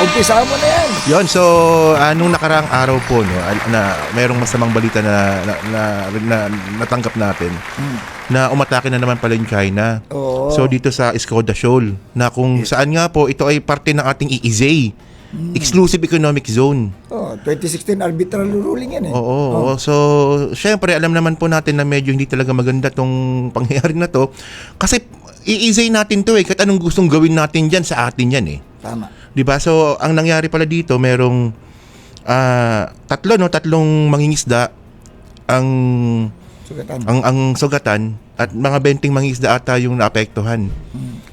umpisa mo na yan. Yon, so nung nakaraang araw po no, na mayroong masamang balita na natanggap natin na umatake na naman pala yung China. Oo. So dito sa Skoda Shoal na kung saan nga po ito ay parte ng ating EEZ, Exclusive Economic Zone. 2016 arbitral ruling yan eh. Oo. So syempre alam naman po natin na medyo hindi talaga maganda tong pangyayari na to kasi EEZ natin to eh, kahit anong gustong gawin natin dyan sa atin yan eh. Tama. Diba? So, ang nangyari pala dito, merong tatlong mangingisda ang sugatan at mga 20 mangingisda ata yung naapektuhan.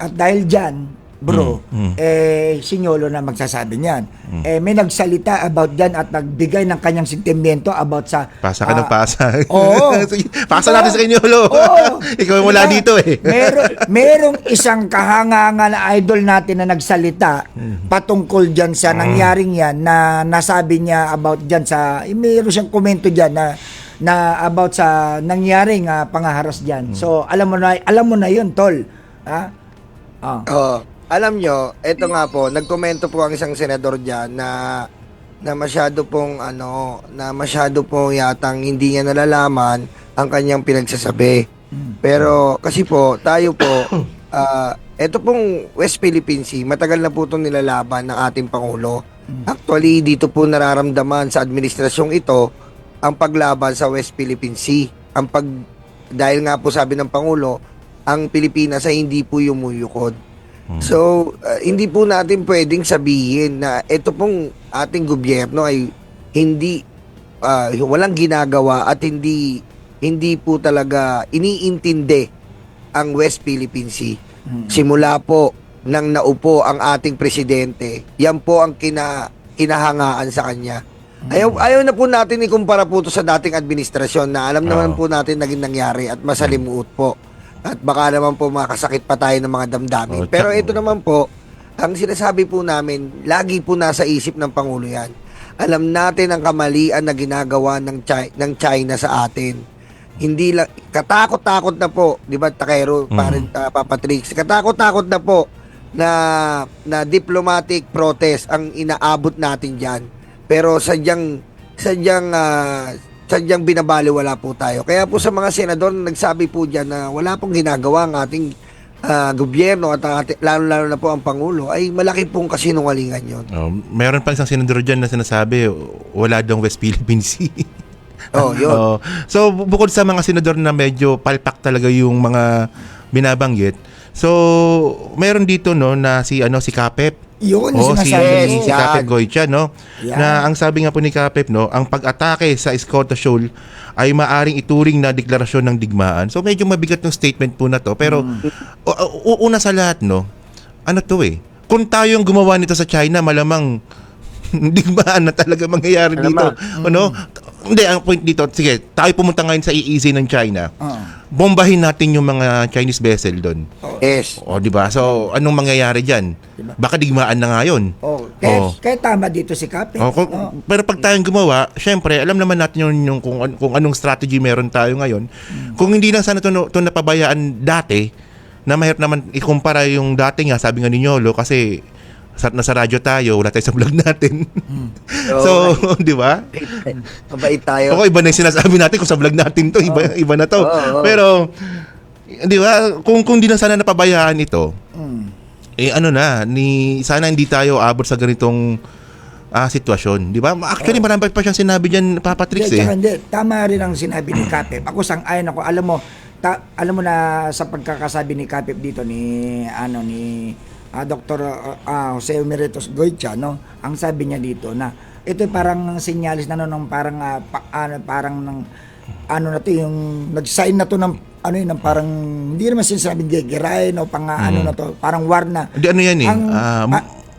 At dahil dyan, bro, Siniolo na magsasabi niyan. May nagsalita about dyan at nagbigay ng kanyang sentimiento about sa... Pasa ka ng pasa. Oo. Pasa natin sa Siniolo. Oo. Ikaw mula dito eh. Merong isang kahanga na idol natin na nagsalita patungkol dyan sa nangyaring yan na nasabi niya about dyan sa... Meron siyang komento dyan na about sa nangyaring pangaharas dyan. So, alam mo na yun, tol. Ha? Alam nyo, eto nga po, nagkomento po ang isang senador diyan na masyado pong yatang hindi niya nalalaman ang kanyang pinagsasabi. Pero kasi po, tayo po, eto pong West Philippine Sea, matagal na po itong nilalaban ng ating Pangulo. Actually, dito po nararamdaman sa administrasyong ito ang paglaban sa West Philippine Sea. Dahil nga po sabi ng Pangulo, ang Pilipinas ay hindi po yumuyukod. So, hindi po natin pwedeng sabihin na ito pong ating gobyerno ay walang ginagawa at hindi po talaga iniintindi ang West Philippine Sea. Simula po nang naupo ang ating presidente, yan po ang kinahangaan sa kanya. Ayaw na po natin ikumpara po ito sa dating administrasyon na alam naman po natin naging nangyari at masalimuot po. At baka naman po makasakit pa tayo ng mga damdamin. Pero ito naman po, ang sinasabi po namin, lagi po nasa isip ng Pangulo yan. Alam natin ang kamalian na ginagawa ng China sa atin. Hindi lang, katakot-takot na po, di ba, Takero, Papa Trix, katakot-takot na po na diplomatic protest ang inaabot natin dyan. Pero sadyang binabaliwala po tayo. Kaya po sa mga senador na nagsabi po dyan na wala pong ginagawa ang ating gobyerno at lalo-lalo na po ang Pangulo, ay malaki pong kasinungalingan yun. Meron pa isang senador dyan na sinasabi, wala daw West Philippine Sea. Yun. So, bukod sa mga senador na medyo palpak talaga yung mga binabanggit, so, meron dito no na si Kapep. Yun, si Kapep Goycha, no? Yan. Na ang sabi nga po ni Kapep, no, ang pag-atake sa Skoda Shoal ay maaring ituring na deklarasyon ng digmaan. So medyo mabigat ng statement po na to. Pero una sa lahat, no, ano to eh, kung tayo yung gumawa nito sa China, malamang digmaan na talaga mangyayari dito. Ano? Hindi, ang point dito, sige, tayo pumunta ngayon sa EEZ ng China. Bombahin natin yung mga Chinese vessel doon. Yes. O, di ba? So, anong mangyayari diyan? Diba? Baka digmaan na nga yun. Kaya tama dito si Kape. Pero pag tayong gumawa, syempre, alam naman natin yung kung anong strategy meron tayo ngayon. Kung hindi lang sana ito napabayaan dati, na mahirap naman ikumpara yung dati nga, sabi nga ni Nyolo, kasi nasa radyo tayo, wala tayo sa vlog natin. So, di ba? Mabait tayo. Iba na yung sinasabi natin kung sa vlog natin to, iba na to. Pero, di ba, kung di na sana napabayaan ito, sana hindi tayo abot sa ganitong sitwasyon. Di ba? Actually, marami pa siyang sinabi dyan, Papa Trix eh. Tama rin ang sinabi ni Kapep. Ako sang-ayon ako. Alam mo na sa pagkakasabi ni Kapep dito ni Dr. Jose Emeritus Goycha, no? Ang sabi niya dito na ito parang sinyalis na ng parang na to yung nag-sign na to ng ng parang hindi naman sinasabing gegerain o na to, parang war na. Hindi yan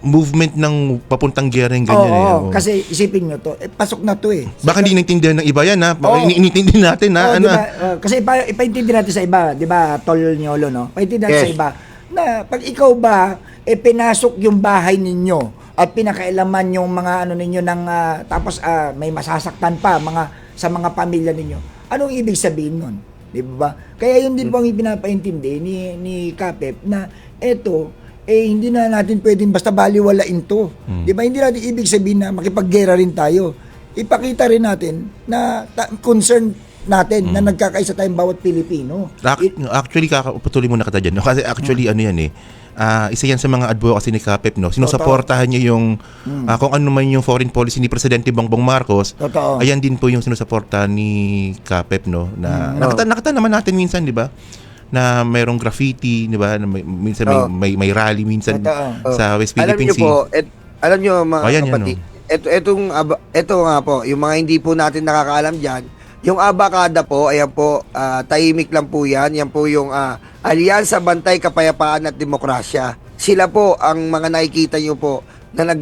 movement ng papuntang gera yung ganyan. Kasi isipin nyo to, pasok na to eh. Baka hindi naintindihan ng iba yan ha. Baka iniintindi natin ha. Diba? Kasi ipaintindi natin sa iba, di ba, Tol Nyolo, no? Paintindi natin sa iba na pag ikaw ba pinasok yung bahay ninyo at pinakailaman yung mga ninyo ng tapos may masasaktan pa sa mga pamilya ninyo. Anong ibig sabihin nun? Di ba? Kaya yun din po ang ipinapaintindi ni Kapep na eto hindi na natin pwedeng basta baliwalain to. Di ba? Hindi natin ibig sabihin na makipaggera rin tayo. Ipakita rin natin na concern natin na nagkakaisa tayong bawat Pilipino. Actually, patuloy muna kita dyan. No? Kasi actually, ano yan isa yan sa mga advocacy ni Kapep, no? Sinusuportahan niya yung kung ano man yung foreign policy ni Presidente Bongbong Marcos. Totoo. Ayan din po yung sinusuportahan ni Kapep, no? Na nakita naman natin minsan, di ba? Na mayroong graffiti, di ba? Na minsan may rally minsan sa West Philippine Sea. Alam nyo mga Ayan, kapatid, ito nga po, yung mga hindi po natin nakakaalam dyan, yung Abacada po, ayan po, tahimik lang po yan. Yan po yung Alyansa Bantay Kapayapaan at Demokrasya. Sila po ang mga nakikita nyo po na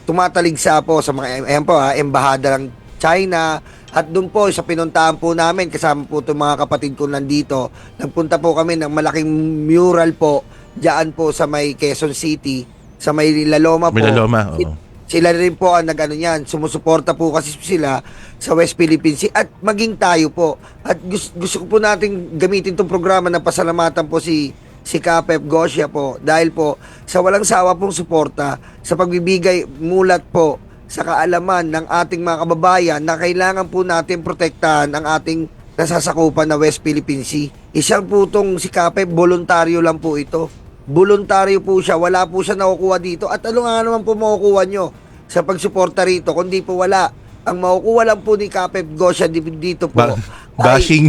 tumataligsa po sa mga, ayan po embahada ng China. At doon po sa pinuntahan po namin, kasama po itong mga kapatid ko nandito, nagpunta po kami ng malaking mural po, diyan po sa may Quezon City, sa may Laloma po. May Laloma, oo. Sila rin po ang nag-ano yan, sumusuporta po kasi sila sa West Philippine Sea at maging tayo po. At gusto ko po natin gamitin itong programa na pasalamatan po si Kapep Gosia po dahil po sa walang sawa pong suporta sa pagbibigay mulat po sa kaalaman ng ating mga kababayan na kailangan po natin protektahan ang ating nasasakupan na West Philippine Sea. Isang po itong si Kapep, voluntaryo lang po ito. Voluntaryo po siya, wala po siya nakukuha dito. At ano nga naman po makukuha nyo sa pagsuporta rito, kundi po wala. Ang makukuha lang po ni Kapep Gosia dito po. Bashing.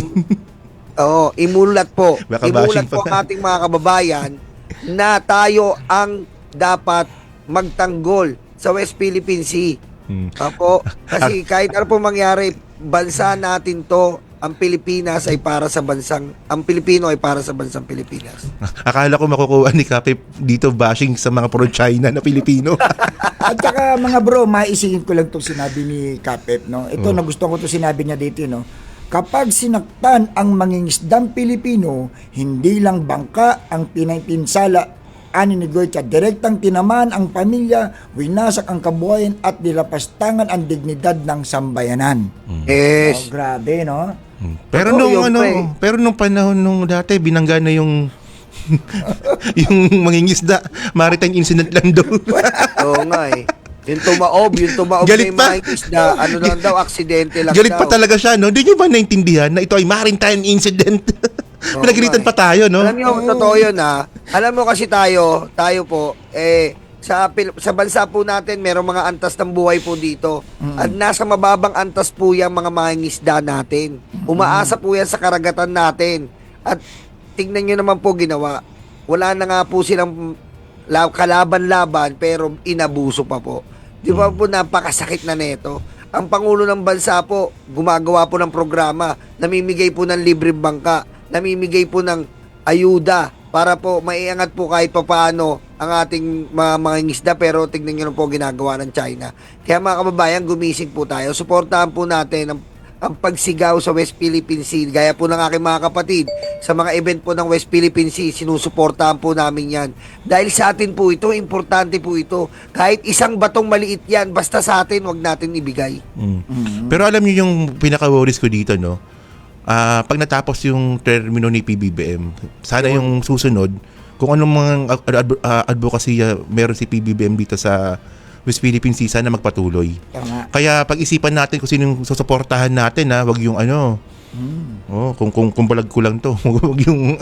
Oo, imulat po. Baka Imulat bashing po pa. ang ating mga kababayan na tayo ang dapat magtanggol sa West Philippine Sea. Apo, kasi kahit ano po mangyari, bansa natin to, ang Pilipinas ay para sa ang Pilipino ay para sa bansang Pilipinas. Akala ko makukuha ni Kapep dito bashing sa mga pro-China na Pilipino. At saka mga bro, maisingin ko lang itong sinabi ni Kapep, no? Ito, nagustuhan ko itong sinabi niya dito, no? Kapag sinaktan ang mangingisdang Pilipino, hindi lang bangka ang pinagpinsala ani ni Goycha, direktang tinamaan ang pamilya, winasak ang kabuhayan at nilapastangan ang dignidad ng sambayanan. Yes. Oh, grabe, no? Pero Totoo nung panahon nung dati binangga na yung yung mangingisda, maritime incident lang daw. Oo nga eh. Yung tumaob Galit na pa. yung mga isda, ano lang daw, aksidente lang Galit daw. pa talaga siya, no? Hindi nyo ba naintindihan na ito ay maritime incident? Pinagalitan pa tayo, no? Alam niyo, totoo yun Alam mo kasi tayo po, sa bansa po natin, merong mga antas ng buhay po dito. At nasa mababang antas po yung mga mangingisda natin. Umaasa po yan sa karagatan natin. At tingnan nyo naman po ginawa. Wala na nga po silang kalaban-laban pero inabuso pa po. Di ba po napakasakit na neto? Ang Pangulo ng Bansa po, gumagawa po ng programa, namimigay po ng libreng bangka, namimigay po ng ayuda para po maiangat po kahit papaano ang ating mga ngisda, pero tignan nyo po ginagawa ng China. Kaya mga kababayan, gumising po tayo. Suportahan po natin ang pagsigaw sa West Philippine Sea. Gaya po ng aking mga kapatid, sa mga event po ng West Philippine Sea, sinusuportahan po namin yan. Dahil sa atin po ito, importante po ito. Kahit isang batong maliit yan, basta sa atin, wag natin ibigay. Pero alam niyo yung pinaka-worries ko dito, no? Pag natapos yung termino ni PBBM, sana yung susunod, kung anong mga advocacy meron si PBBM dito sa West Philippine Sea, sana magpatuloy. Tama. Kaya pag-isipan natin kung sino yung susuportahan natin, wag yung kung balag ko lang to, wag yung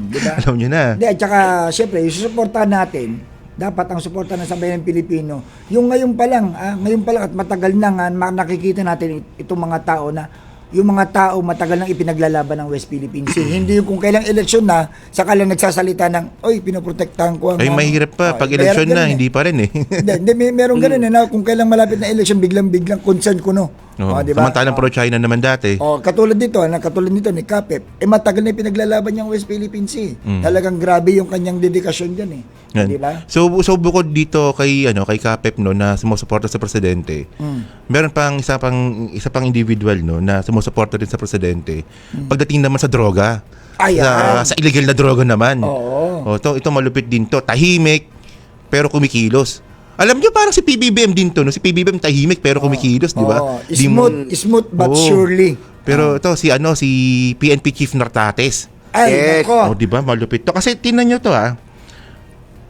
Diba? alam niyo na. Hindi, at saka, syempre, yung susuportahan natin, dapat ang suporta ng sambayan Pilipino, yung ngayon pa lang at matagal na nga, nakikita natin itong mga tao na yung mga tao matagal nang ipinaglalaban ng West Philippine Sea. Hindi yung kung kailang eleksyon na, saka lang nagsasalita ng, oy, pinoprotektahan ko ang... Ay, mahirap pa. Pag eleksyon na, hindi pa rin eh. Hindi, meron ganun na kung kailang malapit na eleksyon, biglang concern ko, no? Diba? Samantalang pro-China naman dati. Katulad nito ni Kapep, matagal na pinaglalaban niyang West Philippine Sea. Talagang grabe yung kanyang dedikasyon diyan eh. Yan. Di ba? So bukod dito kay Kapep, no, na sumusuporta sa presidente. Meron pang isa pang individual, no, na sumusuporta din sa presidente. Pagdating naman sa droga. Sa illegal na droga naman. Oo. Ito malupit din to. Tahimik pero kumikilos. Alam niyo parang si PBBM din to, no? Si PBBM tahimik pero kumikilos, di ba? Smooth but surely. Pero ito si PNP Chief Nartates. Ay, Yes. nako. Di ba? Malupit to. Kasi tingnan niyo to,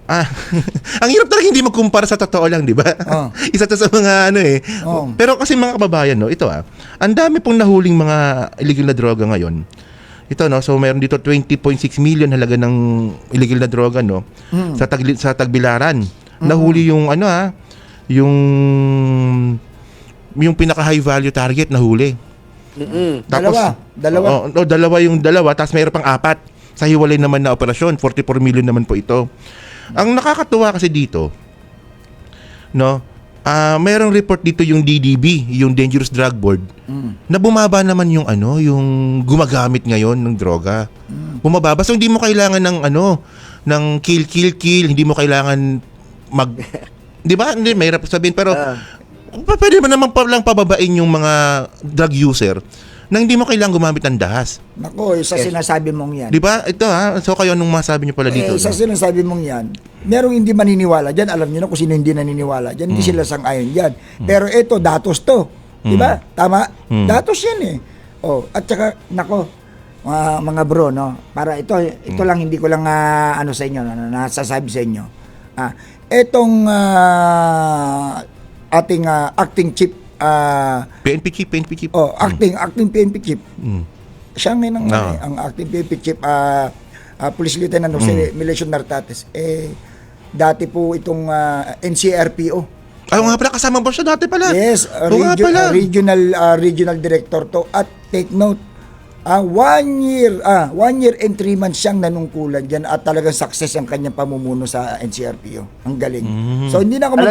ang hirap talaga hindi magkumpara sa totoo lang, di ba? Oh. Isa to sa mga ano eh. Oh. Pero kasi mga kababayan, no, ito ang dami pong nahuling mga illegal na droga ngayon. Ito, no, so meron dito 20.6 million halaga ng illegal na droga, no, sa Tagbilaran. Nahuli yung yung pinaka high value target nahuli. Tapos, Dalawa. dalawa, tapos mayroon pang 4 sa hiwalay naman na operasyon. 44 million naman po ito. Ang nakakatuwa kasi dito, no, mayroong report dito yung DDB, yung Dangerous Drug Board, na bumaba naman yung yung gumagamit ngayon ng droga. Bumababa. So hindi mo kailangan ng kill, hindi mo kailangan di ba? Hindi, mahirap sabihin, pero pwede mo naman lang pababain yung mga drug user na hindi mo kailangan gumamit ng dahas. Nako, isa sinasabi mong yan. Di ba? Ito so kayo anong masabi niyo pala dito? Isa sinasabi mong yan. Merong hindi maniniwala dyan. Alam niyo na kung sino hindi naniniwala dyan. Hindi sila sang-ayon dyan. Pero ito, datos to. Di ba? Tama? Datos yan eh. Oh, at saka, nako, mga bro, no? Para ito lang, hindi ko lang sa inyo, nasasabi sa inyo. Itong ating acting chief PNP chief. acting PNP chief. Siya ngayon ang acting PNP chief, Police Lieutenant Jose Melesio Nartates. Dati po itong NCRPO. Nga pala, kasama ba siya dati pala? Yes, regional director to. At take note, 1 year and 3 months siyang nanungkulan dyan at talagang success ang kanyang pamumuno sa NCRPO. Ang galing. So hindi na ako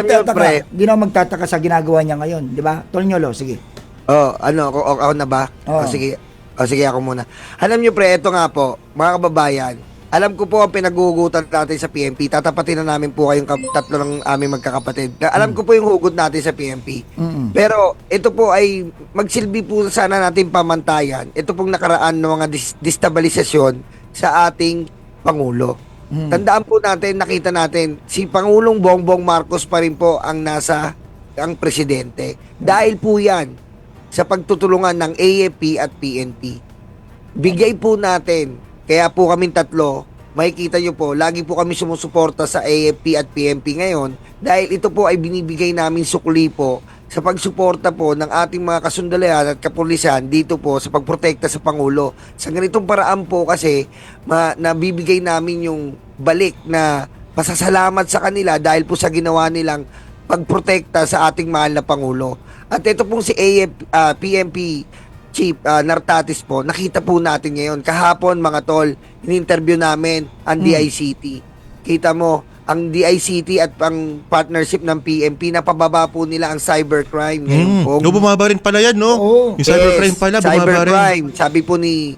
magtataka sa ginagawa niya ngayon, di ba? Tolnyolo, sige. Ako na ba? Sige ako muna. Alam niyo pre, ito nga po, mga kababayan, alam ko po ang pinaguhugutan natin sa PNP. Tatapatin na namin po kayong tatlo ng aming magkakapatid. Alam ko po yung hugot natin sa PNP. Pero ito po ay magsilbi po sana natin pamantayan. Ito pong nakaraan ng mga destabilisasyon sa ating Pangulo. Tandaan po natin, nakita natin, si Pangulong Bongbong Marcos pa rin po ang presidente. Dahil po yan sa pagtutulungan ng AFP at PNP. Bigay po natin. Kaya po kaming tatlo, makikita nyo po, lagi po kami sumusuporta sa AFP at PNP ngayon dahil ito po ay binibigay namin sukli po sa pagsuporta po ng ating mga kasundalayan at kapulisan dito po sa pagprotekta sa Pangulo. Sa ganitong paraan po kasi, nabibigay namin yung balik na pasasalamat sa kanila dahil po sa ginawa nilang pagprotekta sa ating mahal na Pangulo. At ito pong si PNP Chief Nartates po, nakita po natin ngayon. Kahapon mga tol, in-interview namin ang DICT. Kita mo, ang DICT at ang partnership ng PNP, napababa po nila ang cybercrime ngayon po. Bumaba rin pala yan, no? Yung cybercrime pala, bumaba rin. Cybercrime, sabi po ni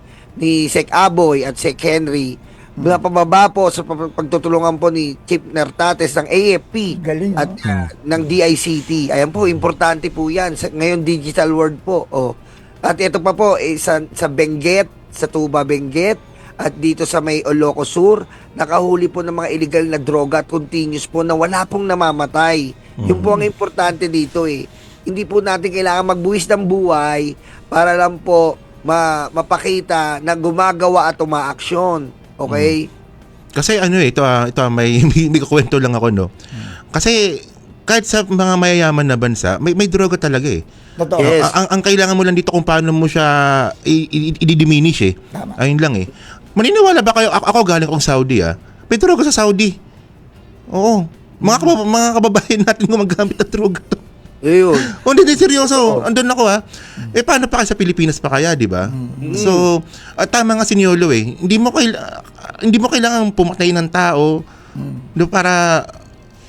Sec Aboy at Sec Henry, napababa po sa pagtutulungan po ni Chief Nartates ng AFP at ng DICT. Ayan po, importante po yan. Ngayon, digital world po. At ito pa po, sa Benguet, sa Tuba Benguet, at dito sa may Ilocos Sur, nakahuli po ng mga illegal na droga at continuous po na wala pong namamatay. Yung po ang importante dito Hindi po natin kailangan magbuwis ng buhay para lang po mapakita na gumagawa at umaaksyon. Okay? Kasi ito may kukwento lang ako, no? Kasi kahit sa mga mayayaman na bansa, may droga talaga Totoo. Yes. Ang kailangan mo lang dito kung paano mo siya i-diminish Tama. Ayun lang Maniniwala ba kayo? Ako galing akong Saudi May droga sa Saudi. Oo. Mga kababayan natin gumagamit ng droga. Yun. Hindi seryoso. Andun ako paano pa kayo sa Pilipinas pa kaya, di ba? So, tama nga si Niolo Hindi mo kailangan pumatay ng tao para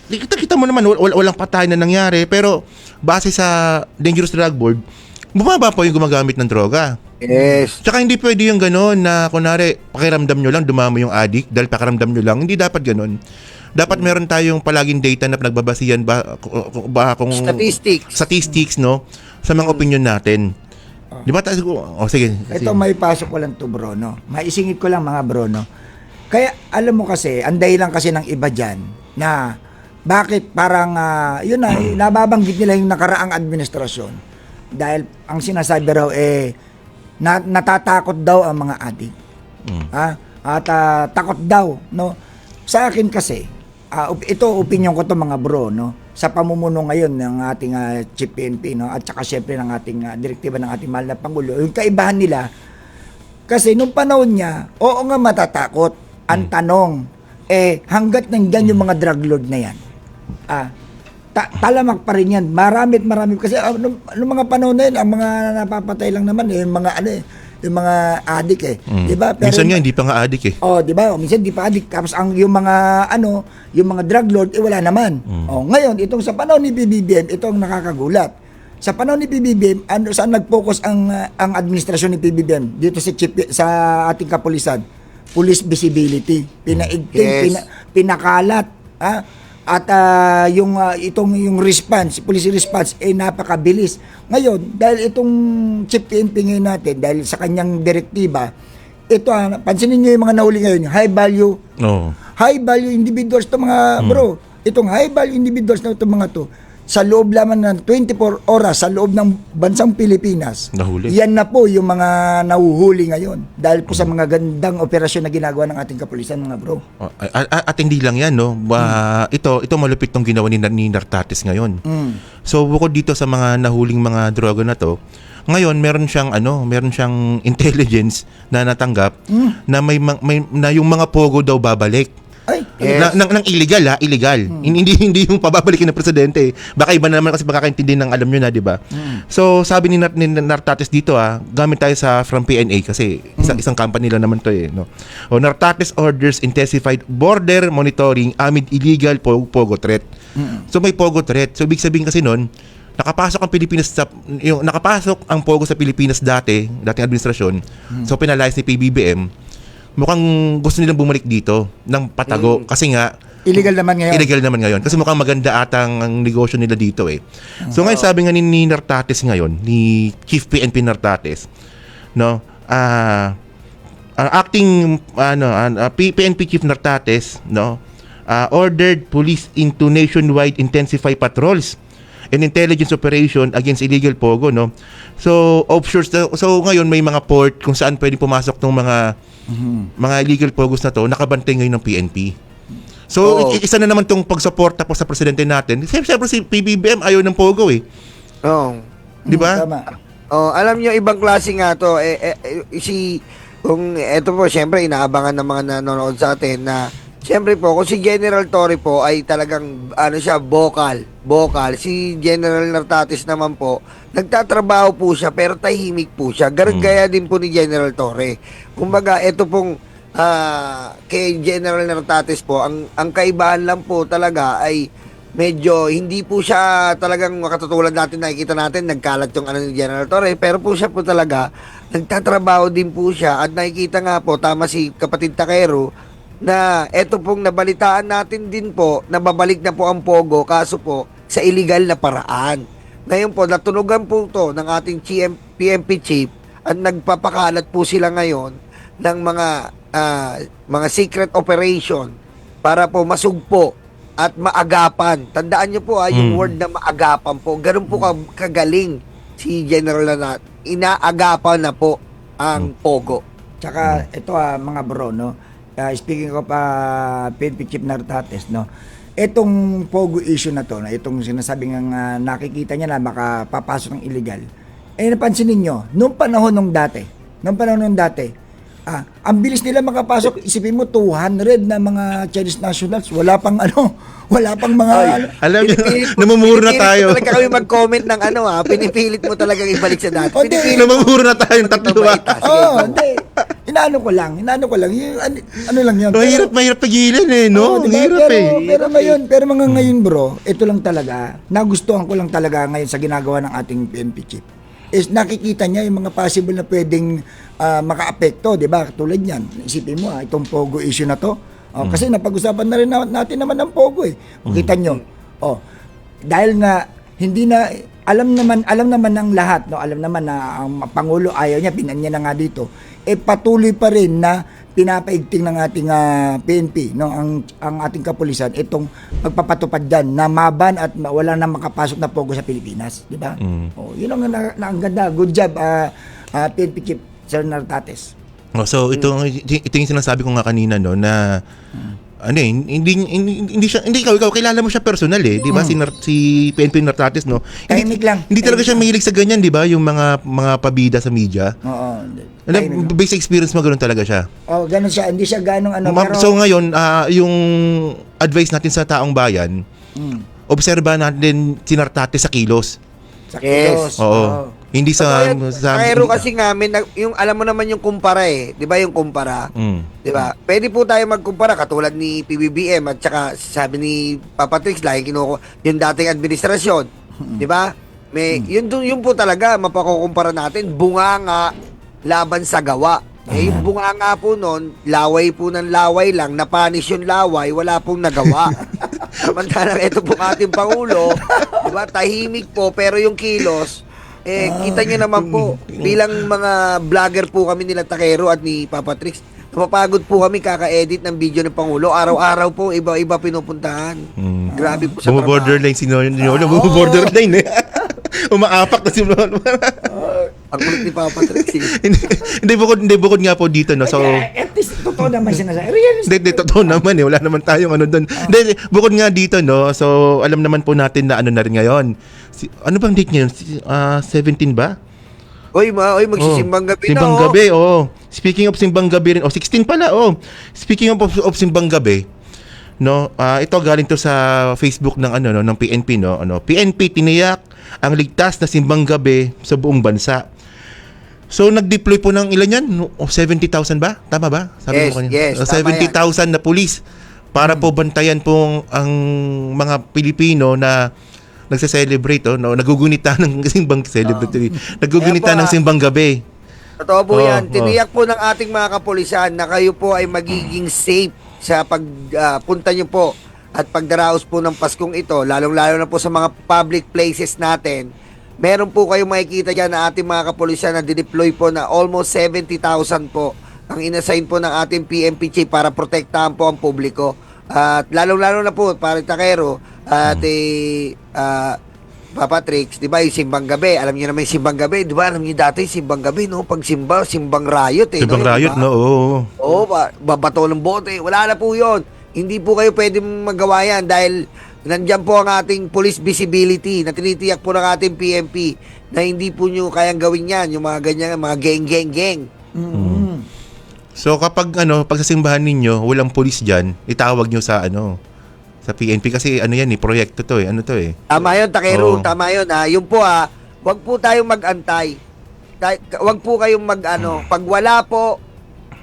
kita mo naman walang patay na nangyari, pero base sa Dangerous Drug Board, bumaba po yung gumagamit ng droga. Yes. Tsaka hindi pwede yung gano'n na kunwari pakiramdam nyo lang dumami yung addict dahil pakiramdam nyo lang. Hindi dapat gano'n. Dapat meron tayong palaging data na pinagbabasihan kung statistics, no, sa mga opinion natin. Di ba sige. Ito may pasok ko lang to, bro, no. Maisingit ko lang mga bro, no. Kaya alam mo kasi, ang dahilan kasi ng iba diyan na bakit parang nababanggit nila yung nakaraang administrasyon. Dahil ang sinasabi raw natatakot daw ang mga adik. At takot daw, no. Sa akin kasi, ito opinion ko to mga bro, no, sa pamumuno ngayon ng ating Chief PNP, no, at saka syempre ng ating direktiba ng ating mahal na Pangulo, yung kaibahan nila kasi nung panahon niya, oo nga matatakot. Ang tanong, hanggat nandyan yung mga drug lord na yan, talamak pa rin yan. Marami kasi nung mga panahon na yun, ang mga napapatay lang naman yung mga yung mga adik di ba? Pero Minsan nga hindi pa nga adik di ba? Minsan di pa adik. Tapos yung mga yung mga drug lord wala naman. Ngayon itong sa panahon ni PBBM, ito ang nakakagulat. Sa panahon ni PBBM, saan nag-focus ang administrasyon ni PBBM dito sa ating kapulisan? Police visibility. Pinaigting, pinakalat, at yung police response napakabilis. Ngayon, dahil itong Chief PNP ngayon natin, dahil sa kanyang direktiba, ito pansinin niyo yung mga nahuli ngayon, high value individuals to mga bro. Itong high value individuals na itong mga to, sa loob lamang ng 24 oras sa loob ng bansang Pilipinas. Nahuli. Yan na po yung mga nahuhuli ngayon dahil po sa mga gandang operasyon na ginagawa ng ating kapulisan, mga bro. At hindi lang yan, no. Ito malupit tong ginawa ni Nartates ngayon. So bukod dito sa mga nahuling mga droga na to, ngayon meron siyang intelligence na natanggap na may na yung mga pogo daw babalik. Ay, ng illegal. Hindi yung pababalikin ng presidente. Baka iba na naman kasi makakaintindi ng alam nyo na, di ba? So, sabi ni Nartates dito, gamit tayo from PNA kasi isang company lang naman to no? Nartates orders intensified border monitoring amid illegal pogo threat. So, may pogo threat. So, ibig sabihin kasi nun, nakapasok ang pogo sa Pilipinas dating administrasyon. So, penalize ni PBBM. Mukhang gusto nilang bumalik dito ng patago kasi nga illegal naman ngayon kasi mukhang maganda atang ang negosyo nila dito So ngayon sabi nga ni Nartates ngayon, ni Chief PNP Nartates, no, acting PNP Chief Nartates, no, ordered police into nationwide intensify patrols and intelligence operation against illegal pogo, no. So offshore, so ngayon may mga port kung saan pwedeng pumasok ng mga illegal pogos na to, nakabantay ngayon ng PNP. So isa na naman tong pagsuporta po sa presidente natin. Siyempre si PBBM ayaw ng pogo di ba? Tama. Alam niyo ibang klase nga to kung eto po siyempre inaabangan ng mga nanonood sa atin na siyempre po, kung si General Torre po ay talagang, vocal. Si General Nartates naman po, nagtatrabaho po siya, pero tahimik po siya. Gaya din po ni General Torre. Kumbaga, ito pong, kay General Nartates po, ang kaibahan lang po talaga ay medyo, hindi po siya talagang makatutulad natin, nakikita natin, nagkalat yung ni General Torre, pero po siya po talaga, nagtatrabaho din po siya, at nakikita nga po, tama si kapatid Takero, na eto pong nabalitaan natin din po, nababalik na po ang pogo kaso po sa illegal na paraan. Ngayon po, natunugan po to ng ating PNP chief at nagpapakalat po sila ngayon ng mga secret operation para po masugpo at maagapan. Tandaan nyo po yung word na maagapan po. Ganun po kagaling si General na inaagapan na po ang pogo. Tsaka ito mga bro, no. Speaking of PNP Chief Nartates, no, itong pogo issue na to, itong sinasabing nakikita niya na makapapasok ng illegal, napansin ninyo, nung panahon nung dati, ang bilis nila makapasok, isipin mo 200 na mga Chinese nationals, wala pang mga alam niyo, namumuro na tayo. Talaga kami mag-comment ng pinipilit mo talagang ibalik sa dati. Namumuro na tayo ng tatlo. Hindi. Inaano ko lang. Ano lang yun. Mahirap pagilan no? Diba? Pero ngayon bro, ito lang talaga, nagustuhan ko lang talaga ngayon sa ginagawa ng ating PNP chief. Is nakikita niya yung mga possible na pwedeng maka-apekto, di ba? Tulad yan. Isipin mo, itong pogo issue na to. Kasi napag-usapan na rin natin naman ng pogo Kita nyo. Dahil nga, hindi na, alam naman ng lahat, no? Alam naman na ang Pangulo ayaw niya, pinanya na nga dito. Patuloy pa rin na pinapaigting ng ating PNP, no? Ang ating kapulisan, itong pagpapatupad dyan na maban at wala na makapasok na pogo sa Pilipinas, di ba? Yun ang ganda. Good job, PNP Chief Sir Nartates. So ito yung sinasabi ko nga kanina, no, na hindi ikaw kilala mo siya personal eh, 'di ba? Si PNP Nartates, no. Tahimik lang. Hindi talaga siya mahilig sa ganyan, 'di ba? Yung mga pabida sa media. Oo. Based sa experience mo, ganoon talaga siya. Oh, ganun siya. Hindi siya ganong ano. Pero, So ngayon, yung advice natin sa taong bayan, obserbahan natin si Nartates sa kilos. sa Yes. kilos. Oo. Hindi sa Takero kasi namin, yung alam mo naman yung kumpara eh. Di ba yung kumpara? Di ba? Pwede po tayo magkumpara katulad ni PBBM at saka sabi ni Papa Trix, lagi kinuko yung dating administrasyon. Di ba? Yun po talaga, mapakukumpara natin, bunganga laban sa gawa. Yung bunganga po nun, laway po ng laway lang, napanish yung laway, wala pong nagawa. Samantalang ito po ating Pangulo, di ba? Tahimik po, pero yung kilos, kita nyo naman po, bilang mga vlogger po kami nila Takero at ni Papa Trix, napapagod po kami kaka-edit ng video ng Pangulo. Araw-araw po, iba-iba pinupuntahan. Grabe po sa trabaho. Borderline si Nolo. Borderline eh. Umaapak na si Nolo. Ang kulit ni Papa Trix eh. Hindi bukod nga po dito, no. So At least, totoo naman sinasabi. Realistic. hindi totoo naman eh. Wala naman tayong ano doon. Hindi, bukod nga dito, no. So alam naman po natin na ano na rin ngayon. Ano bang date ngayon? 17 ba? Oy, magsisimbang gabi na. Simbang gabi, oh. Speaking of simbang gabi rin, 16 pala, oh. Speaking of simbang gabi, no, ito galing to sa Facebook ng ng PNP, no. PNP tiniyak ang ligtas na simbang gabi sa buong bansa. So nag-deploy po ng ilan yan? 70,000 ba? Tama ba? Yes, mo kanina. yes, tama 70,000 na pulis para po bantayan po ang mga Pilipino na nagse-celebrate, no? Nagugunita ng simbang celebratory. Nagugunita Kaya po, ng simbang gabi. Totoo po yan. Oo. Tiniyak po ng ating mga kapulisan na kayo po ay magiging safe sa pagpunta nyo po at pagdaraos po ng Paskong ito, lalong-lalo na po sa mga public places natin. Meron po kayong makikita dyan na ating mga kapulisan na dideploy po na almost 70,000 po ang inassign po ng ating PNP chief para protektahan po ang publiko. At lalong-lalo na po, para Takero, at Papa Trix, di ba yung simbang gabi, alam niyo naman yung simbang gabi, di ba alam niyo dati simbang gabi, no? Pag simbang riot eh. Simbang no? riot, Diba? no? Oo. Oo, babato ng bote, wala na po yun. Hindi po kayo pwede magawa yan dahil nandyan po ang ating police visibility na tinitiyak po ng ating PNP na hindi po nyo kayang gawin yan, yung mga ganyan, mga geng. So kapag pag sa simbahan ninyo, walang pulis diyan, itawag nyo sa sa PNP kasi yan proyekto to eh. Ano to eh? Tama yun, Takero, Oo. tama yun. Yun po wag po tayong mag-antay. Wag po kayong pag wala po,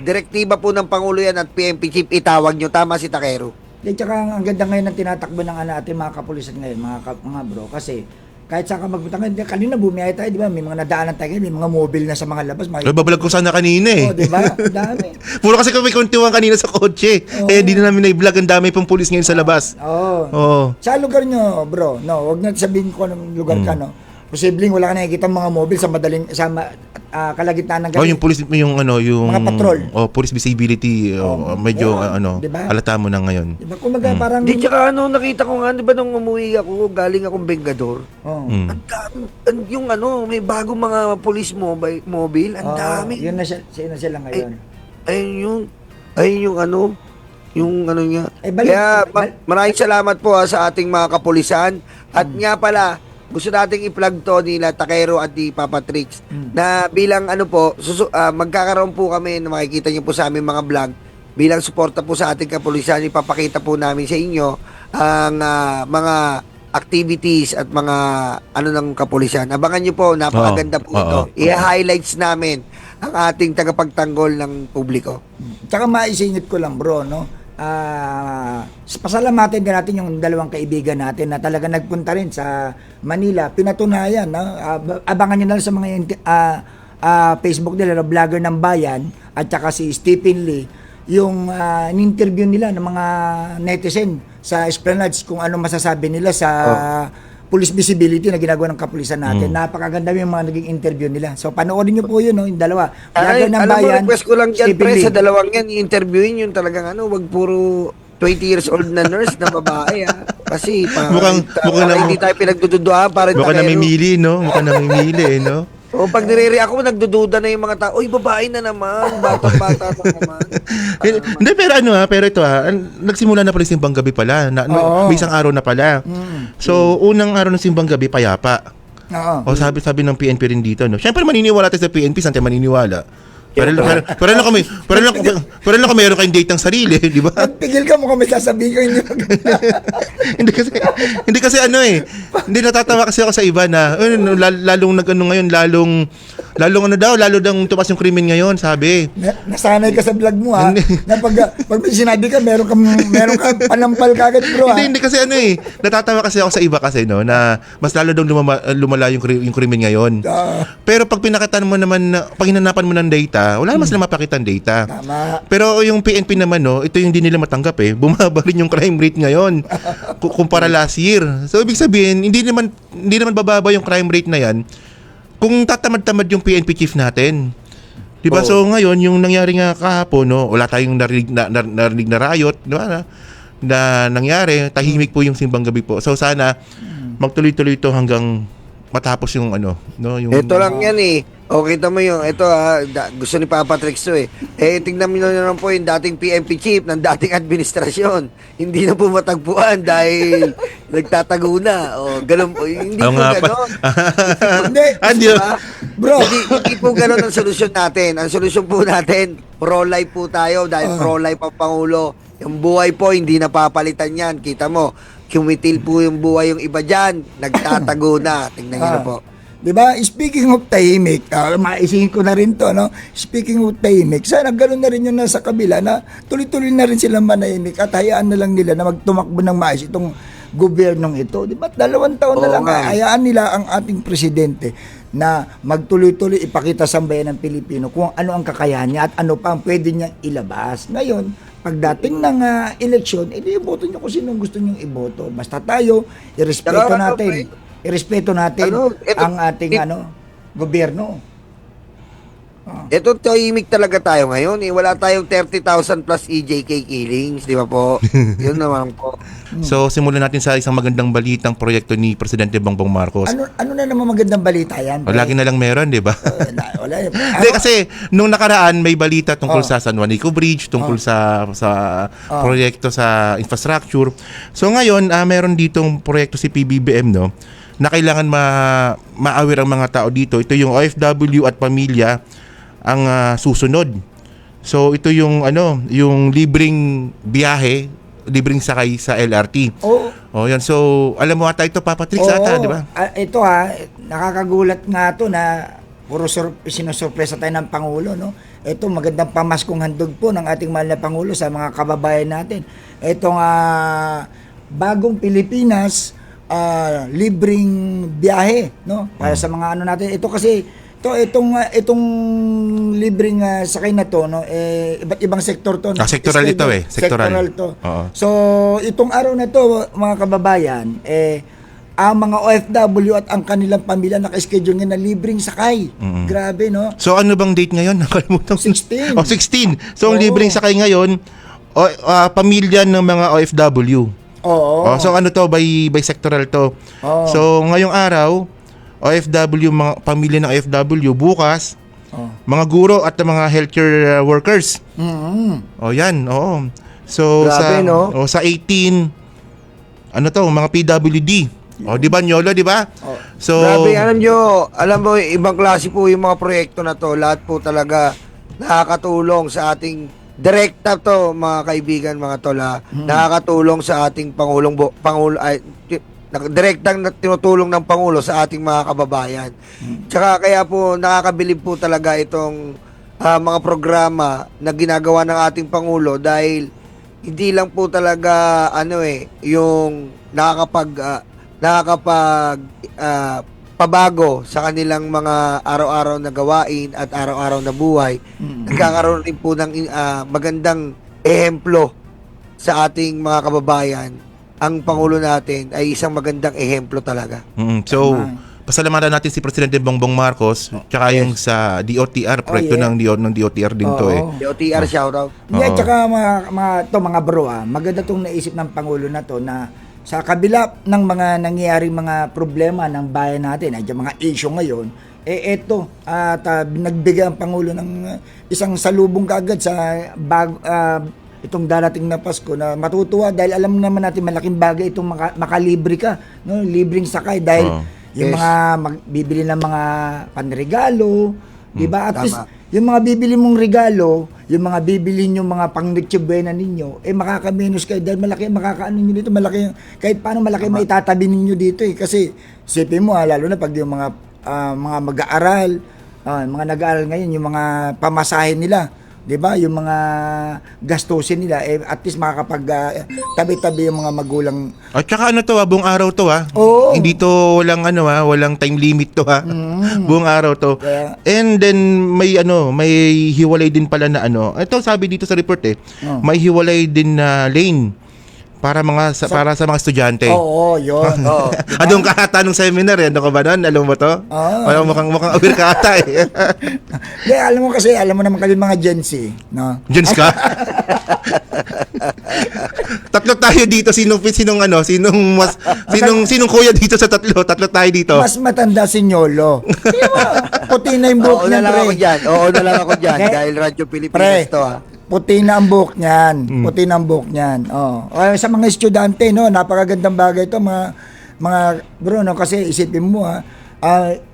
direktiba po ng Pangulo yan at PNP chief, itawag nyo. Tama si Takero. At saka ang ganda ngayon ng tinatakbo ng ating mga kapulisan ngayon, mga bro, kasi kahit saan ka magpunta ngayon, kanina bumiyahe tayo, di ba? May mga nadaanan tayo, may mga mobile na sa mga labas. Babalag ko sana kanina eh. Oh, di ba? Ang dami. Puro kasi kami kuntuhan kanina sa kotse. Kaya di na namin na-vlog, ang dami pong pulis ngayon sa labas. Oo. Oo. Sa lugar nyo, bro, wag na sabihin ko anong lugar ka, no? Posibleng wala ka nakikita mga mobile sa kalagitnaan ng gabi. Yung police yung Mga patrol. Police visibility medyo diba? halata mo na ngayon. Diba? Kumaga parang... Di tsaka nakita ko nga, di ba nung umuwi ako, galing akong Bengador, Oh. ang dami, yung may bagong mga police mobile, ang dami. Yun na sila ngayon. Ayun yung niya. Balik- Kaya balik- maraming salamat po sa ating mga kapulisan. At nga pala, gusto nating i-plug to nila Takero at ni Papa Trix na bilang magkakaroon po kami na makikita niyo po sa aming mga vlog bilang suporta po sa ating kapulisan, ipapakita po namin sa inyo ang mga activities at mga ng kapulisan. Abangan niyo po, napakaganda po ito. I-highlights namin ang ating tagapagtanggol ng publiko. Tsaka maisingit ko lang, bro, no? Pasalamatan din natin yung dalawang kaibigan natin na talaga nagpunta rin sa Manila. Pinatunayan, no? Abangan nyo na lang sa mga Facebook nila, vlogger ng bayan, at saka si Stephen Lee, yung in-interview nila ng mga netizen sa Esplanades kung ano masasabi nila sa police visibility na ginagawa ng kapulisan natin. Napakaganda yung mga naging interview nila. So panoorin niyo po yun, no, yung dalawa. Vlogger ng alam mo, bayan, request ko lang dyan, Stephen pre, Lee. sa dalawang yan, i-interviewin yung talagang wag puro 20 years old na nurse na babae, Kasi, Mukhang hindi tayo pinagdududuhan, parang Mukhang Takero. namimili, no? Mukhang namimili, no? So, pag nire-react ako, nagdududa na yung mga tao, uy, babae na naman, bata-bata na naman. Hindi, pero pero ito nagsimula na pala yung simbang gabi pala. Oo. May isang araw na pala. So, unang araw ng simbang gabi, payapa. Oo. O sabi ng PNP rin dito, no. Syempre maniniwala tayo sa PNP, saan tayo maniniwala? Pero lang kami meron kayong date ng sarili, di ba? Pigil ka mo kung may sasabihin ko, hindi maganda. hindi kasi hindi natatawa kasi ako sa iba na lalong ngayon, lalo daw tumas yung krimen ngayon, sabi. Nasanay ka sa vlog mo, ha? Na pag may sinabi ka, meron ka panampal kagad, bro, ha? Hindi kasi natatawa kasi ako sa iba kasi, no, na mas lalo daw lumala yung krimen ngayon. Pero pag pinakita mo naman, pag hinanapan mo ng data, wala naman sila mapakita ng data. Tama. Pero yung PNP naman, no, ito yung hindi nila matanggap bumaba rin yung crime rate ngayon kumpara last year. So ibig sabihin, hindi naman bababa yung crime rate na yan kung tatamad-tamad yung PNP chief natin. Diba? Oo. So ngayon, yung nangyari nga kahapon, no, wala tayong narinig na riot, diba? Na nangyari, tahimik po yung simbang gabi po. So sana magtuloy-tuloy ito hanggang matapos yung yung Ito lang yan O, kita mo yung, ito gusto ni Papa Trix to tingnan mo naman po yung dating PNP chief ng dating administrasyon. Hindi na po matagpuan dahil nagtatago na. O, ganun po. Hindi Oo po nga pa. ganun. Hindi. Diba? Bro. Hindi po ganun ang solusyon natin. Ang solusyon po natin, pro-life po tayo dahil pro-life ang Pangulo. Yung buhay po, hindi napapalitan yan. Kita mo, kumitil po yung buhay yung iba dyan. Nagtatago na. Tingnan nyo na po. Diba? Speaking of tahimik, maisihin ko na rin to, no? Speaking of tahimik, sana ganoon na rin yun nasa kabila na tuloy-tuloy na rin sila manahimik at hayaan na lang nila na magtumakbo ng maayos itong gobyernong ito. Diba? 2 taon na lang, hayaan nila ang ating presidente na magtuloy-tuloy ipakita sa bayan ng Pilipino kung ano ang kakayahan niya at ano pa ang pwede niyang ilabas. Ngayon, pagdating ng eleksyon, edi iboto niyo kung sinong gusto niyong iboto. Basta tayo, irespeto natin. Irespeto natin ang ating gobyerno. Ito tahimik talaga tayo ngayon. Wala tayong 30,000 plus EJK killings, di ba po? Yun naman po. So simulan natin sa isang magandang balitang proyekto ni Presidente Bongbong Marcos. Ano na naman magandang balita yan? Lagi na lang meron, di ba? Wala. Hindi, kasi nung nakaraan may balita tungkol sa San Juanico Bridge, tungkol sa proyekto sa infrastructure. So ngayon, meron ditong proyekto si PBBM, no, na kailangan ma-aware ang mga tao dito. Ito yung OFW at pamilya ang susunod. So ito yung yung libreng biyahe, libreng sakay sa LRT. Oh, yan. So alam mo ata ito, Papa Trix, ata, di ba? Ito nakakagulat nga to na puro sinusurpresa tayo ng Pangulo, no? Ito magandang pamaskong handog po ng ating mahal na Pangulo sa mga kababayan natin. Itong bagong Pilipinas, libreng biyahe, no, para sa mga natin. Ito kasi itong libreng sakay na to, no, iba't ibang sektor to, no? Sektoral ito sektoral to. Oo. So itong araw na to, mga kababayan, ang mga OFW at ang kanilang pamilya naka-schedule nga na libreng sakay. Grabe, no? So ano bang date ngayon? Nakalimutan ko. 16. 16. So ang libreng sakay ngayon, pamilya ng mga OFW. Oo. So ano to, by sectoral to. So ngayong araw, OFW, mga pamilya ng OFW, bukas, mga guro at mga healthcare workers. Yan, oo. So Grabe, sa 18, mga PWD. Di ba, Nyolo, di ba? So Grabe, alam mo, ibang klase po yung mga proyekto na to. Lahat po talaga nakakatulong sa ating direkta to, mga kaibigan, mga tola. Nakakatulong sa ating direktang tinutulong ng Pangulo sa ating mga kababayan. Tsaka kaya po nakakabilib po talaga itong mga programa na ginagawa ng ating Pangulo dahil hindi lang po talaga yung pabago sa kanilang mga araw-araw na gawain at araw-araw na buhay. Nagkakaroon rin po ng magandang ehemplo sa ating mga kababayan. Ang Pangulo natin ay isang magandang ehemplo talaga. So, pasalamatan natin si Presidente Bongbong Marcos tsaka yung sa DOTR, proyekto ng DOTR din to DOTR, shoutout. Yeah, tsaka mga bro, maganda tong naisip ng Pangulo na to na sa kabila ng mga nangyayaring mga problema ng bayan natin, mga issue ngayon, eto, at nagbigay ang Pangulo ng isang salubong kaagad sa itong darating na Pasko na matutuwa dahil alam naman natin malaking bagay itong makalibre ka, no? Libreng sakay dahil yung Yes. mga bibili ng mga panregalo, di ba? At Tama. least, yung mga bibili mong regalo, yung mga bibili nyo mga pang Noche Buena ninyo, makakamenos kayo dahil malaki makakaano nyo dito, malaki, kahit paano malaki maitatabi ninyo dito kasi isipin mo lalo na pag yung mga mag-aaral, mga nag-aaral ngayon, yung mga pamasahe nila, 'di ba? Yung mga gastusin nila at least makakapag tabi-tabi yung mga magulang. At saka buong araw to Oo. Hindi to walang time limit to Buong araw to. Kaya- And then may hiwalay din pala na Ito sabi dito sa report may hiwalay din na lane para para sa mga estudyante. Oo, yun. Oo. Andun ka ata nung seminar ano ka ba nun? Alam mo to? Mukhang aware ka ata eh. Hindi, alam mo naman kami mga Gen Z, no? Jens ka? Tatlo tayo dito. Sinong kuya dito sa tatlo? Tatlo tayo dito. Mas matanda si Nyolo. Di ba? Puti na yung buhok Oo niya, na lang pre. ako dyan. Oo na lang ako dyan. Eh, Dahil Radyo Pre, Pilipinas to puti na ang buhok niyan. Puti na ang buhok niyan. Oh. Sa mga estudyante, no, napakagandang bagay ito, mga bro, no, kasi isipin mo,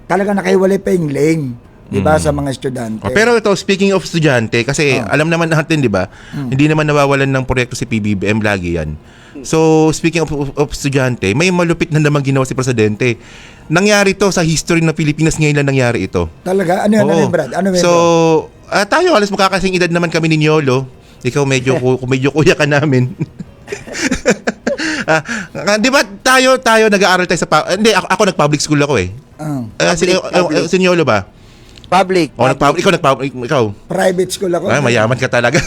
talaga nakahiwalay pa yung lane, di ba, sa mga estudyante. Pero ito, speaking of estudyante, kasi alam naman natin, di ba, hindi naman nawawalan ng proyekto si PBBM, lagi yan. So, speaking of estudyante, may malupit na naman ginawa si Presidente. Nangyari to sa history ng Pilipinas, ngayon lang nangyari ito. Talaga? Ano Oo. yun, Brad? Ano yun, So, bro? tayo, alas makakasing edad naman kami ni Nyolo. Ikaw medyo kuya ka namin. Di ba tayo nag-aaral tayo sa hindi ako nag-public school ako eh. Si Nyolo ba? Public. Ikaw ikaw. Private school ako. Mayaman ka talaga.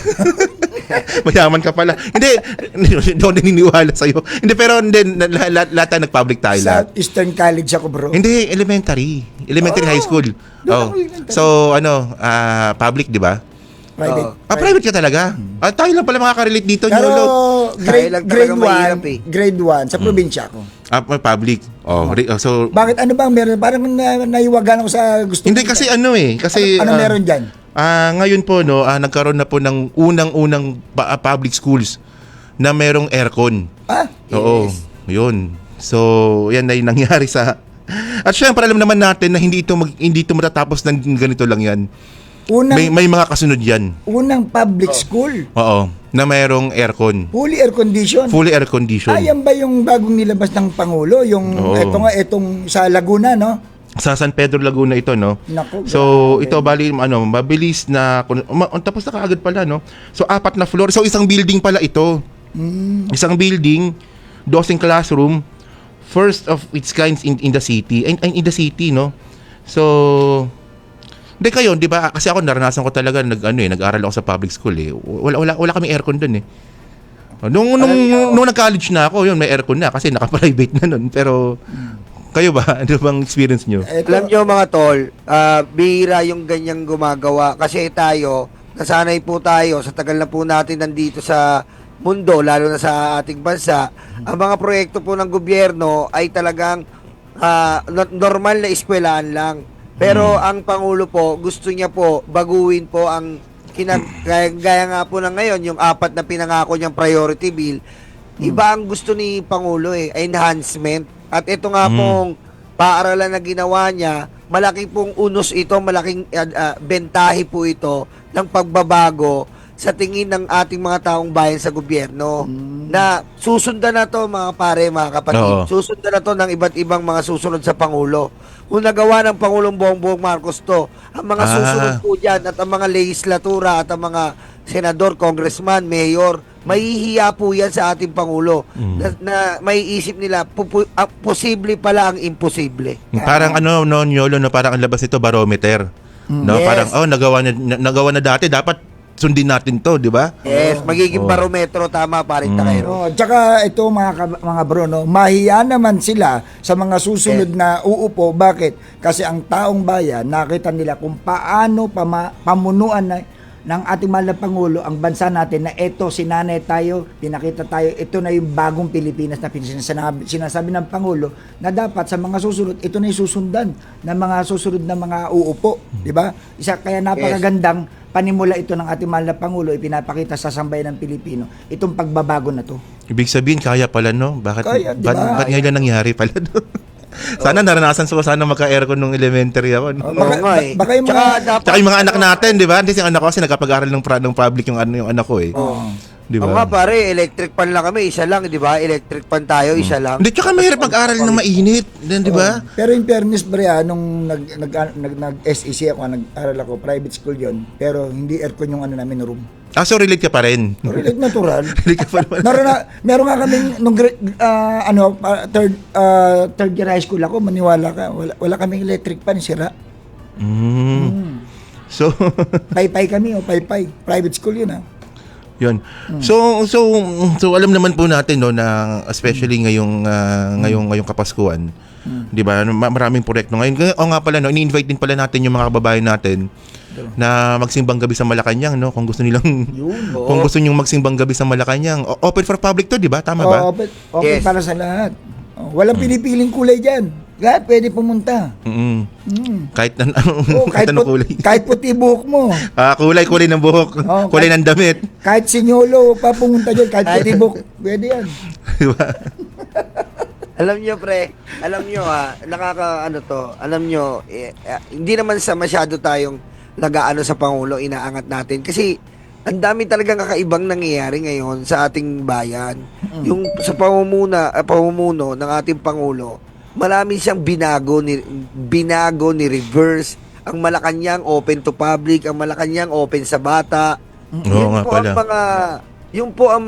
Mayaman ka pala. Hindi ako naniniwala sa'yo. Hindi, pero lahat tayo nag-public tayo Sa lahat. Eastern College ako, bro. Hindi, elementary high school. So, public, di ba? Private. Private ka talaga? Tayo lang pala makaka-relate dito, Pero Nyolo. Tayo lang talaga mahirap eh. grade 1, sa probinsya ako. Public. So, Bakit ano bang meron? Parang naiwagan ako sa gusto hindi mo. kasi kasi Ano meron dyan? ngayon po nagkaroon na po ng unang public schools na merong aircon. Oo, yun. So, yan ay nangyari sa at syempre alam naman natin na hindi ito matatapos ng ganito lang yan. May mga kasunod yan. Unang public school, Oo, na mayroong aircon. fully air condition. Fully air condition. Yan ba yung bagong nilabas ng Pangulo? Yung Oo. etong sa Laguna, no? Sa San Pedro Laguna ito, no? Naku, So, grabe. ito bali mabilis na tapos na kaagad pala, no? So, 4 na floor. So, isang building pala ito. Isang building, 12 classroom, first of its kind in the city. In the city, no? So, hindi kayo, di ba? Kasi ako naranasan ko talaga nag-aral ako sa public school eh. Wala kami aircon doon eh. Nung nag-college na ako, yun may aircon na kasi naka-private na nun. Pero kayo ba? Ano bang experience nyo? Alam nyo mga tol, bihira yung ganyang gumagawa kasi tayo, nasanay po tayo sa tagal na po natin nandito sa mundo, lalo na sa ating bansa. Ang mga proyekto po ng gobyerno ay talagang normal na eskwelahan lang. Pero ang Pangulo po, gusto niya po baguhin po ang gaya nga po na ngayon, yung 4 na pinangako niyang priority bill. Iba ang gusto ni Pangulo enhancement. At ito nga pong paaralan na ginawa niya, malaki pong unos ito, malaking bentahe po ito ng pagbabago sa tingin ng ating mga taong bayan sa gobyerno. Na susundan na to mga pare, mga kapatid. Oo. Susundan na to ng iba't ibang mga susunod sa Pangulo. Kung nagawa ng Pangulong Bongbong Marcos to, ang mga susunod po dyan at ang mga legislatura at ang mga senador, congressman, mayor, mahihiya po yan sa ating Pangulo na may isip nila, posible pala ang imposible. Parang Nyolo, parang ang labas nito barometer. No, Yes. parang nagawa na dati, dapat sundin natin 'to, di ba? Yes, magiging barometro, tama parin Takero. Tsaka ito mga bro, no, mahiya naman sila sa mga susunod na uupo. Bakit? Kasi ang taong bayan, nakita nila kung paano pamunuan ng ating mahal na Pangulo ang bansa natin na eto, sinanay tayo, pinakita tayo, ito na yung bagong Pilipinas na sinasabi ng Pangulo na dapat sa mga susunod, ito na yung susundan ng mga susunod na mga uupo. Di ba? Kaya napakagandang panimula ito ng ating mahal na Pangulo, ipinapakita sa sambayan ng Pilipino, itong pagbabago na to. Ibig sabihin, kaya pala, no? Bakit, Kaya, diba? ba't ngayon lang nangyari pala, no? Sana naranasan ko sana magka-aircon nung elementary ako. No? Baka yung Tsaka mga... dapat, Tsaka yung mga anak natin, di ba? Hindi yung anak ko kasi nagkapag-aral ng public yung anak ko eh. Di Oo ba? nga pare, electric pan lang kami, isa lang, di ba? Electric pan tayo, isa lang. Hindi, tsaka mahirap mag-aral ng mainit. Di ba? Pero in fairness, bre, nung nag-SEC ako, nag-aral ako, private school yon, pero hindi aircon yung namin room. So relate ka pa rin. Relate natural. Relate ka pa naman. Meron nga kaming nung third year high school ako, maniwala ka, wala kaming electric pan, sira. So, Paypay kami, paypay. Private school yun, yun. So alam naman po natin no na especially ngayong Kapaskuhan. 'Di ba? Maraming proyekto ngayon. O nga pala no, ini-invite din pala natin yung mga kababayan natin na magsimbang gabi sa Malacanang no kung gusto nilang kung gusto niyo magsimbang gabi sa Malacanang. Open for public to, 'di ba? Tama ba? Okay, Yes. para sa lahat. Walang pinipiling kulay diyan. Lahat pwede pumunta. Kahit Kahit anong kulay. kahit puti buhok mo. Kulay ng buhok, kulay ng damit. Kahit sinyolo pa pumunta diyan, kahit puti buhok, pwede yan. Di ba? Alam nyo pre, alam nyo alam nyo, hindi naman sa masyado tayong nag-aano sa Pangulo, inaangat natin. Kasi ang dami talagang kakaibang nangyayari ngayon sa ating bayan. Yung sa pamumuno ng ating Pangulo, marami siyang binago ni reverse. Ang Malacanang open to public, ang Malacanang open sa bata. Oo nga pala. Yung po ang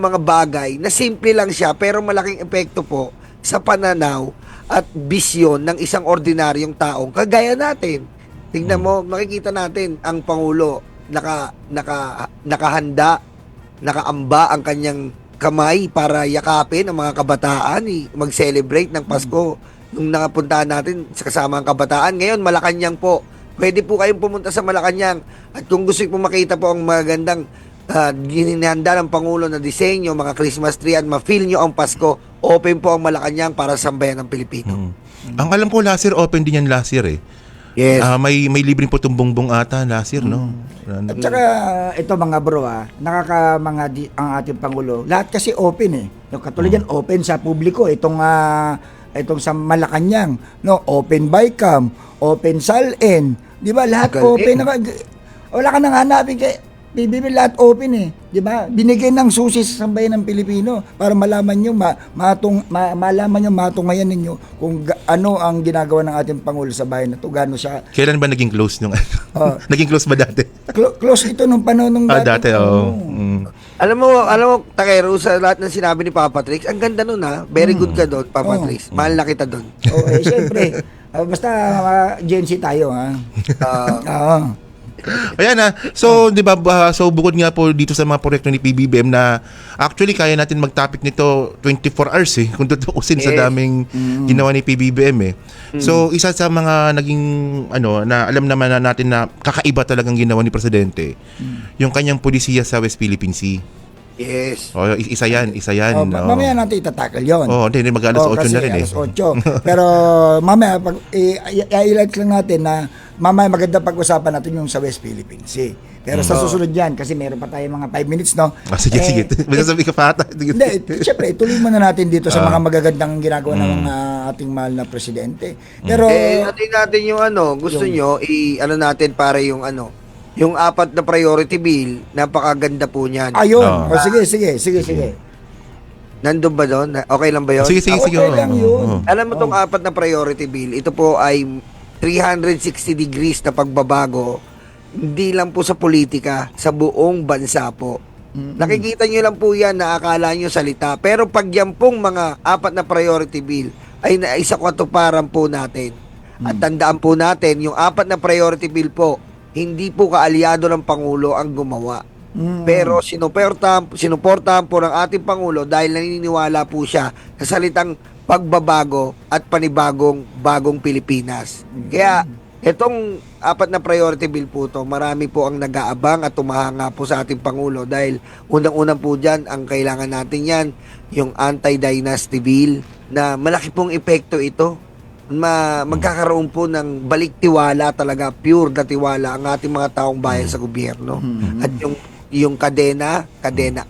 mga bagay na simple lang siya pero malaking epekto po sa pananaw at bisyon ng isang ordinaryong taong kagaya natin. Tingnan mo, makikita natin ang Pangulo nakahanda, nakaamba ang kanyang kamay para yakapin ang mga kabataan, mag-celebrate ng Pasko. Nung nakapuntahan natin sa kasama ang kabataan, ngayon Malacanang po. Pwede po kayong pumunta sa Malacanang at kung gusto niyo po makita po ang magandang ginihanda ng Pangulo na disenyo, mga Christmas tree at ma-feel nyo ang Pasko, open po ang Malacanang para sa sambayan ng Pilipino. Ang alam ko last year open din yan last year eh. Yes. May libreng putong bongbong ata last year, no? At saka ito mga bro, ang ating Pangulo, lahat kasi open eh. Yung katulad yan, open sa publiko. Itong sa Malacanang, no? Open Bicam, open Salen, di ba? Lahat open. Wala ka nang hanapin kay PBB, lahat open eh. Di ba? Binigyan ng susi sa sambayan ng Pilipino para malaman nyo, malaman nyo, matungayan ninyo kung ano ang ginagawa ng ating Pangulo sa bayan na to. Gano'n siya. Kailan ba naging close nung naging close ba dati? Close ito nung panahon nung Dati, oo. Alam mo, Takero, sa lahat ng sinabi ni Papa Trix, ang ganda nun Very good ka doon, Papa Trix. Mahal na kita doon. Siyempre. Basta Gen Z tayo, ha? Oo. Ayan So, 'di ba, so bukod nga po dito sa mga proyekto ni PBBM na actually kaya natin mag-topic nito 24 hours eh kung tutuusin sa daming ginawa ni PBBM eh. So, isa sa mga naging na alam naman natin na kakaiba talagang ginawa ni presidente, yung kanyang pulisiya sa West Philippine Sea. Yes. Isa yan. Mamaya natin itatakal yun. Hindi mag-alas 8 na rin eh. Alas 8. Pero mamaya, i-highlight lang natin na mamaya maganda pag-usapan natin yung sa West Philippine Sea. Pero sa susunod yan, kasi meron pa tayo mga 5 minutes, no? Sige. May sasabihin ka pa ata. Hindi, syempre, ituloy muna natin dito sa mga magagandang ginagawa ng mga ating mahal na presidente. Pero, natin yung gusto nyo, natin para yung yung 4 na priority bill, napakaganda po niyan. ayun. Sige. Nandun ba doon? Okay lang ba yun? Sige. Okay lang yun. Alam mo tong 4 na priority bill, ito po ay 360 degrees na pagbabago, hindi lang po sa politika, sa buong bansa po. Nakikita nyo lang po yan na akala nyo salita. Pero pag yan pong mga 4 na priority bill ay naisakatuparan po natin. At tandaan po natin, yung 4 na priority bill po, hindi po kaalyado ng Pangulo ang gumawa. Pero sinuportahan po ng ating Pangulo dahil naniniwala po siya sa salitang pagbabago at bagong Pilipinas. Kaya Itong 4 na priority bill po to, marami po ang nag-aabang at tumahanga po sa ating Pangulo dahil unang-unang po dyan, ang kailangan natin yan, yung anti-dynasty bill na malaki pong epekto ito. Magkakaroon po ng balik tiwala talaga, pure na tiwala ang ating mga taong bayan sa gobyerno. At yung Kadena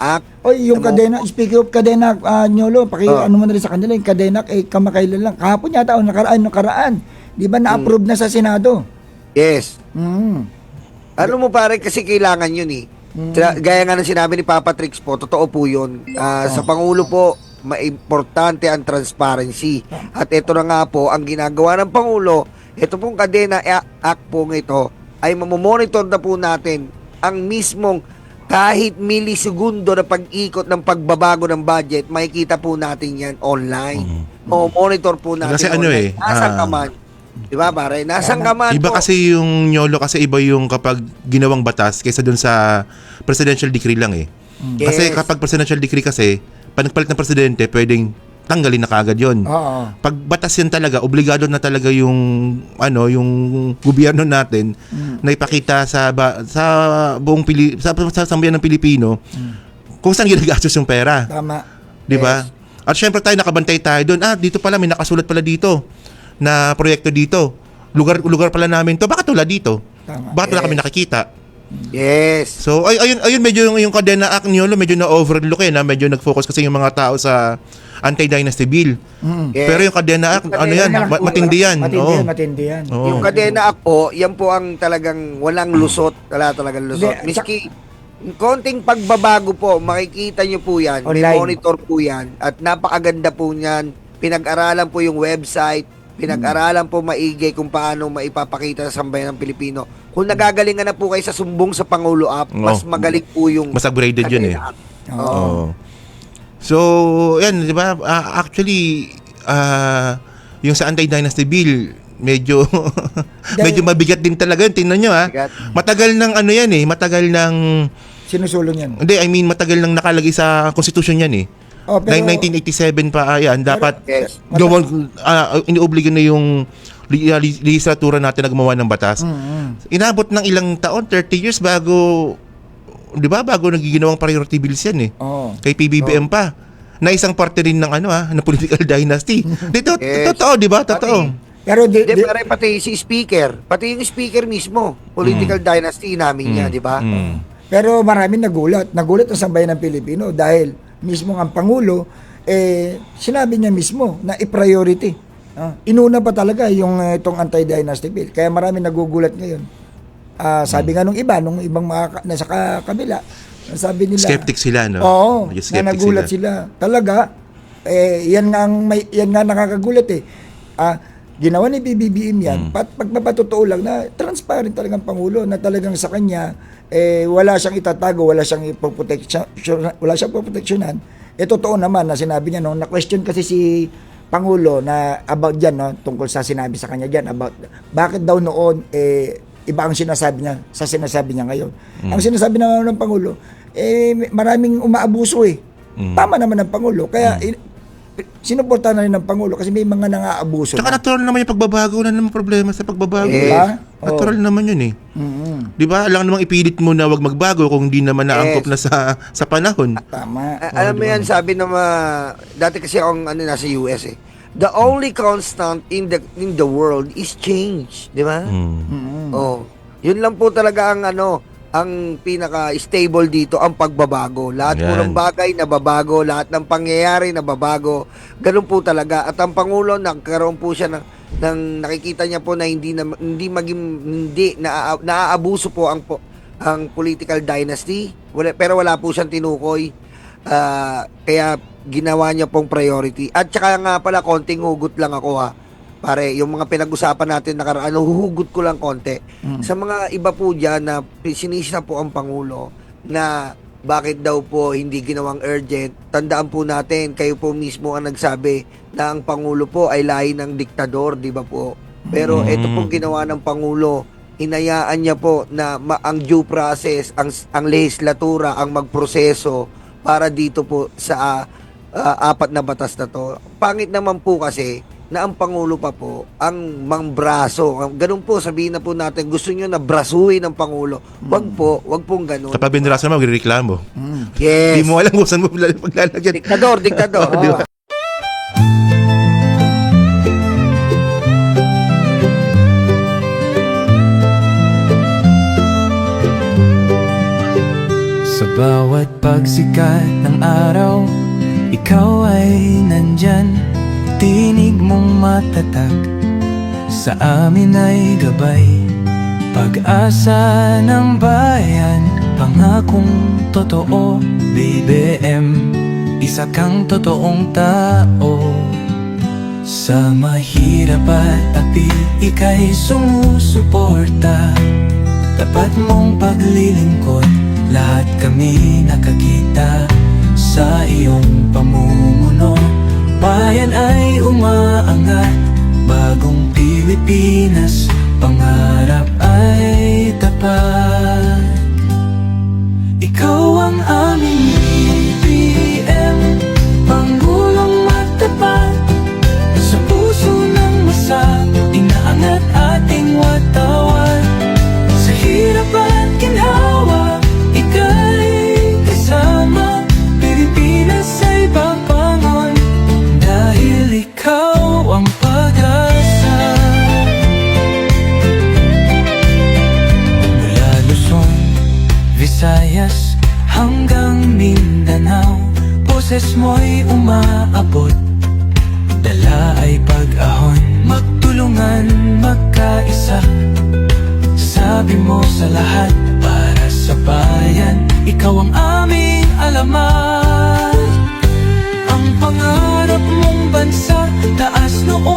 Act. Oy, yung kadena, speaking of kadena, Nyolo, ano mo na rin sa kanila, yung kadena, kamakailan lang. Kahapon yata, nakaraan. Di ba na-approve na sa Senado? Yes. Mm. Ano mo pare, kasi kailangan yun eh. Gaya nga ng sinabi ni Papa Trix po, totoo po yun. Sa Pangulo po, maimportante ang transparency. At ito na nga po, ang ginagawa ng Pangulo, ito pong Kadena Act po ito, ay mamomonitor na po natin ang mismong kahit milisegundo na pag-ikot ng pagbabago ng budget, makikita po natin yan online. O monitor po natin Kasi online. Nasaan ka man. Di ba, pare? Nasaan ka man Iba po. kasi yung Nyolo, kasi iba yung kapag ginawang batas kaysa dun sa presidential decree lang eh. Kasi Yes. kapag presidential decree kasi, pag nagpalit ng presidente, pwedeng tanggalin na kagad yun. Oo. Pag batas yan talaga, obligado na talaga yung yung gobyerno natin na ipakita sa buong sa sambayan ng Pilipino kung saan ginagastos yung pera. Tama. 'Di ba? At syempre tayo nakabantay tayo doon. Dito pala may nakasulat pala dito na proyekto dito. Lugar pala namin 'to. Bakit wala dito? Tama. Bakit wala kami nakikita? Yes. So ayun medyo yung Kadena Act Nyolo medyo na overlook na medyo nag-focus kasi yung mga tao sa anti-dynasty bill. Yes. Pero yung Kadena Act, ano yan, matindi yan. Matindi yan. Oo. Yung Kadena Act po, yan po ang talagang walang lusot. Wala talagang lusot. Hindi, Miski, konting pagbabago po, makikita nyo po yan. May Online. monitor po yan. At napakaganda po niyan. Pinag-aralan po yung website. Pinag-aralan po maigi kung paano maipapakita sa sambayan ng Pilipino. Kung nagagalingan na po kayo sa sumbong sa Pangulo app, mas magaling po yung Mas upgraded yun eh. Kadena Act. Oo. So, yan, di ba? Actually, yung sa anti-dynasty bill, medyo medyo mabigat din talaga yun. Tingnan nyo Mabigat. Matagal ng yan eh. Matagal ng Sinusulong yan. hindi, I mean matagal nang nakalagay sa constitution yan eh. Oh, pero, 1987 pa yan. Dapat Yes. iniobligyo na yung legislatura natin na gumawa ng batas. Inabot ng ilang taon, 30 years bago, di ba, bago nagiginawang priority bills yan eh. Oo. Kay PBBM pa. Na isang parte rin ng ng political dynasty. Dito, Yes. totoo, di ba? Totoo. Pero Hindi, pati si speaker. Pati yung speaker mismo. Political dynasty namin niya, di ba? Pero maraming nagulat. Nagulat ang sambayan ng Pilipino dahil mismo ang Pangulo, sinabi niya mismo na i-priority. Inuna pa talaga yung itong anti-dynasty bill. Kaya maraming nagugulat ngayon. Sabi nga nung ibang mga nasa kabila, sabi nila, Skeptic sila, no? Oo, Medyo na skeptic nagulat sila. Talaga, yan nga nakakagulat eh. Ginawa ni BBM yan, pagpapatotoo lang na transparent talagang Pangulo na talagang sa kanya, wala siyang itatago, wala siyang poproteksyonan. Totoo naman na sinabi niya, no, na-question kasi si Pangulo na about dyan, no, tungkol sa sinabi sa kanya dyan, about bakit daw noon, iba ang sinasabi niya sa sinasabi niya ngayon. Ang sinasabi naman ng Pangulo, maraming umaabuso eh. Tama naman ng Pangulo. Kaya sinuporta na rin ng Pangulo kasi may mga nang-aabuso Tsaka na. natural naman yung pagbabago, wala namang problema sa pagbabago. Diba? Natural naman yun eh. Di ba? Alam namang ipilit mo na wag magbago kung di naman naangkop na sa panahon. Tama. Alam mo yan, sabi ng dati kasi akong nasa US eh. The only constant in the world is change, di ba? Oh, yun lang po talaga ang pinaka-stable dito, ang pagbabago. Lahat po Yan. ng bagay nababago, lahat ng pangyayari nababago. Ganun po talaga. At ang Pangulo, nagkaroon po siya ng nakikita niya po na hindi naaabuso po ang political dynasty. Pero wala po siyang tinukoy. Kaya ginawa niya pong priority. At saka nga pala, konting hugot lang ako Pare, yung mga pinag-usapan natin nakaraan, huhugot ko lang konti. Sa mga iba po dyan na sinisita po ang Pangulo na bakit daw po hindi ginawang urgent, tandaan po natin, kayo po mismo ang nagsabi na ang Pangulo po ay lahi ng diktador, di ba po? Pero ito pong ginawa ng Pangulo, hinayaan niya po na ang due process, ang legislatura, ang magproseso para dito po sa 4 na batas na to. Pangit naman po kasi na ang Pangulo pa po ang mangbraso. Ganun po, sabihin na po natin, gusto nyo na brasuhin ng Pangulo. Wag pong ganun. Kapag binrasa naman, magre-reklamo. Yes. Di mo alam kung saan mo paglalagyan. Diktador. Di ba? Sa bawat pagsikat ng araw, ikaw ay nandyan. Tinig mong matatag, sa amin ay gabay. Pag-asa ng bayan, pangakong totoo. BBM, isa kang totoong tao. Sa mahirap at api, ika'y sumusuporta. Tapat mong paglilingkod, lahat kami nakakita sa iyong pamumuno. Bayan ay umaangat, bagong Pilipinas, pangarap ay tapat. Ikaw ang aming BBM, Pangulong matapat. Sa puso ng masa, inaangat ating watawan. Sa hirap at ginhawa, ika'y kasama. Pilipinas ay papangon, dahil ikaw ang pag-asa. Mula Luzon, Visayas hanggang Mindanao, boses mo'y umaabot, dala ay pag-ahon. Magtulungan, magkaisa, sabi mo sa lahat, para sa bayan, ikaw ang aming alamat. Ang pangarap mong bansa, taas noo